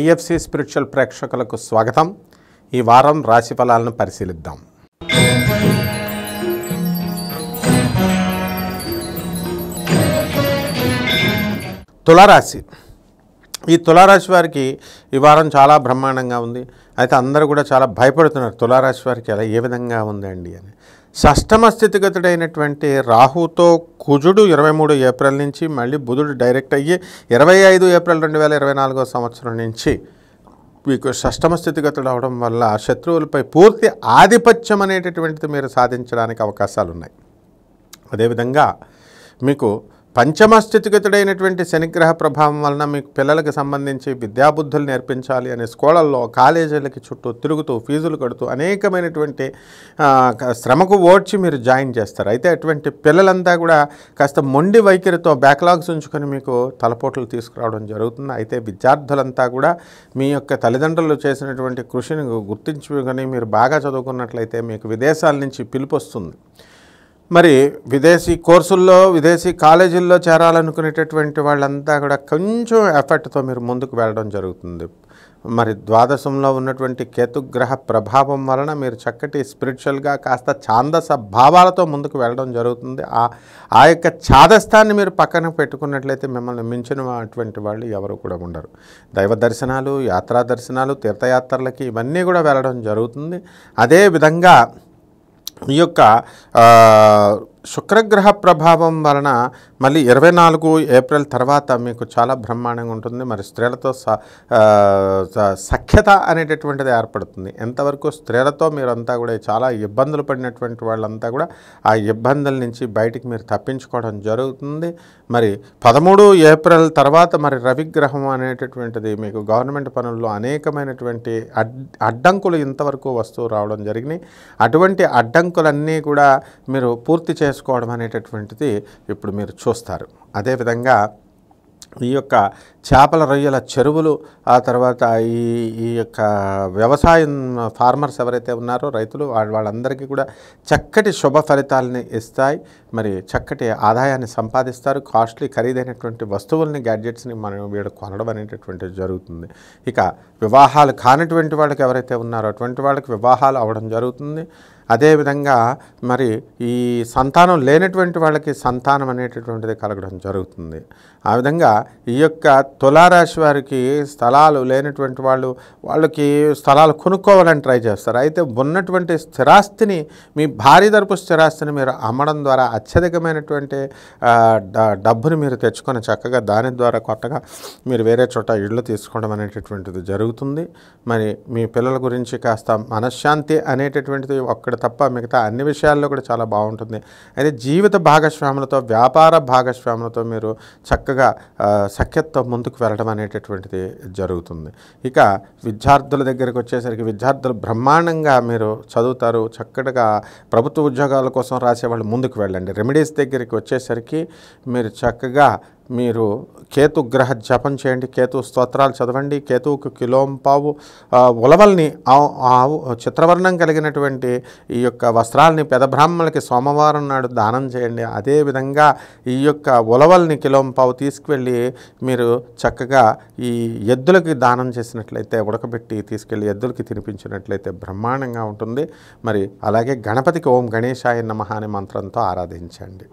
IFC spiritual ప్రేక్షకులకు స్వాగతం. ఈ వారం రాశి ఫలాలను పరిశీలిద్దాం. తులారాశి. ఈ తులారాశి వారికి ఈ వారం చాలా బ్రహ్మాండంగా ఉంది. అయితే అందరూ కూడా చాలా భయపడుతున్నారు తులారాశి వారికి ఎలా ఏ విధంగా ఉందండి అని. షష్టమ స్థితిగతుడైనటువంటి రాహుతో కుజుడు 23 ఏప్రిల్ నుంచి, మళ్ళీ బుధుడు డైరెక్ట్ అయ్యి 25 ఏప్రిల్ 2024 సంవత్సరం నుంచి మీకు షష్టమ స్థితిగతులు అవడం వల్ల శత్రువులపై పూర్తి ఆధిపత్యం అనేటటువంటిది మీరు సాధించడానికి అవకాశాలు ఉన్నాయి. అదేవిధంగా మీకు పంచమ స్థితిగతుడైనటువంటి శనిగ్రహ ప్రభావం వలన మీకు పిల్లలకు సంబంధించి విద్యాబుద్ధులు నేర్పించాలి అనే స్కూళ్ళల్లో కాలేజీలకి చుట్టూ తిరుగుతూ ఫీజులు కడుతూ అనేకమైనటువంటి శ్రమకు ఓడ్చి మీరు జాయిన్ చేస్తారు. అయితే అటువంటి పిల్లలంతా కూడా కాస్త మొండి వైఖరితో బ్యాక్లాగ్స్ ఉంచుకొని మీకు తలపోట్లు తీసుకురావడం జరుగుతుంది. అయితే విద్యార్థులంతా కూడా మీ యొక్క తల్లిదండ్రులు చేసినటువంటి కృషిని గుర్తించుకొని మీరు బాగా చదువుకున్నట్లయితే మీకు విదేశాల నుంచి పిలుపు వస్తుంది. మరి విదేశీ కోర్సుల్లో విదేశీ కాలేజీల్లో చేరాలనుకునేటటువంటి వాళ్ళంతా కూడా కొంచెం ఎఫర్ట్తో మీరు ముందుకు వెళ్ళడం జరుగుతుంది. మరి ద్వాదశంలో ఉన్నటువంటి కేతుగ్రహ ప్రభావం వలన మీరు చక్కటి స్పిరిచువల్గా కాస్త ఛాందస భావాలతో ముందుకు వెళ్ళడం జరుగుతుంది. ఆ యొక్క ఛాదస్థాన్ని మీరు పక్కన పెట్టుకున్నట్లయితే మిమ్మల్ని మించినటువంటి వాళ్ళు ఎవరు కూడా ఉండరు. దైవ దర్శనాలు, యాత్రా దర్శనాలు, తీర్థయాత్రలకి ఇవన్నీ కూడా వెళ్ళడం జరుగుతుంది. అదేవిధంగా ఈ యొక్క శుక్రగ్రహ ప్రభావం వలన మళ్ళీ 24 ఏప్రిల్ తర్వాత మీకు చాలా బ్రహ్మాండంగా ఉంటుంది. మరి స్త్రీలతో సఖ్యత అనేటటువంటిది ఏర్పడుతుంది. ఎంతవరకు స్త్రీలతో మీరంతా కూడా చాలా ఇబ్బందులు పడినటువంటి వాళ్ళంతా కూడా ఆ ఇబ్బందుల నుంచి బయటికి మీరు తప్పించుకోవడం జరుగుతుంది. మరి 13 ఏప్రిల్ తర్వాత మరి రవిగ్రహం అనేటటువంటిది మీకు గవర్నమెంట్ పనుల్లో అనేకమైనటువంటి అడ్డంకులు ఇంతవరకు వస్తూ రావడం జరిగినాయి. అటువంటి అడ్డంకులన్నీ కూడా మీరు పూర్తి చేసుకోవడం అనేటటువంటిది ఇప్పుడు మీరు చూస్తారు. అదేవిధంగా ఈ యొక్క చేపల రొయ్యల చెరువులు, ఆ తర్వాత ఈ యొక్క వ్యవసాయం ఫార్మర్స్ ఎవరైతే ఉన్నారో రైతులు వాళ్ళందరికీ కూడా చక్కటి శుభ ఫలితాలని ఇస్తాయి. మరి చక్కటి ఆదాయాన్ని సంపాదిస్తారు. కాస్ట్లీ ఖరీదైనటువంటి వస్తువుల్ని, గ్యాడ్జెట్స్ని మనం వీడు కొనడం అనేటటువంటిది జరుగుతుంది. ఇక వివాహాలు కానిటువంటి వాళ్ళకి ఎవరైతే ఉన్నారో అటువంటి వాళ్ళకి వివాహాలు అవ్వడం జరుగుతుంది. అదేవిధంగా మరి ఈ సంతానం లేనటువంటి వాళ్ళకి సంతానం అనేటటువంటిది కలగడం జరుగుతుంది. ఆ విధంగా ఈ యొక్క తులారాశి వారికి స్థలాలు లేనటువంటి వాళ్ళకి స్థలాలు కొనుక్కోవాలని ట్రై చేస్తారు. అయితే ఉన్నటువంటి స్థిరాస్తిని, మీ భారీ తరపు స్థిరాస్తిని మీరు అమ్మడం ద్వారా అత్యధికమైనటువంటి డబ్బుని మీరు తెచ్చుకొని చక్కగా దాని ద్వారా కొత్తగా మీరు వేరే చోట ఇళ్ళు తీసుకోవడం అనేటటువంటిది జరుగుతుంది. మరి మీ పిల్లల గురించి కాస్త మనశ్శాంతి అనేటటువంటిది ఒక్కడ తప్ప మిగతా అన్ని విషయాల్లో కూడా చాలా బాగుంటుంది. అయితే జీవిత భాగస్వాములతో, వ్యాపార భాగస్వాములతో మీరు చక్కగా సఖ్యతతో ముందుకు వెళ్ళడం అనేటటువంటిది జరుగుతుంది. ఇక విద్యార్థుల దగ్గరికి వచ్చేసరికి విద్యార్థులు బ్రహ్మాండంగా మీరు చదువుతారు. చక్కగా ప్రభుత్వ ఉద్యోగాల కోసం రాసేవాళ్ళు ముందుకు వెళ్ళండి. రెమెడీస్ దగ్గరికి వచ్చేసరికి మీరు చక్కగా మీరు కేతు గ్రహ జపం చేయండి, కేతు స్తోత్రాలు చదవండి. కేతువుకు కిలోంపావు ఉలవల్ని, చిత్రవర్ణం కలిగినటువంటి ఈ యొక్క వస్త్రాలని పెదబ్రాహ్మణులకి సోమవారం నాడు దానం చేయండి. అదేవిధంగా ఈ యొక్క ఉలవల్ని కిలోంపావు తీసుకువెళ్ళి మీరు చక్కగా ఈ ఎద్దులకి దానం చేసినట్లయితే, ఉడకబెట్టి తీసుకెళ్ళి ఎద్దులకి తినిపించినట్లయితే బ్రహ్మాండంగా ఉంటుంది. మరి అలాగే గణపతికి ఓం గణేశాయ నమః అనే మంత్రంతో ఆరాధించండి.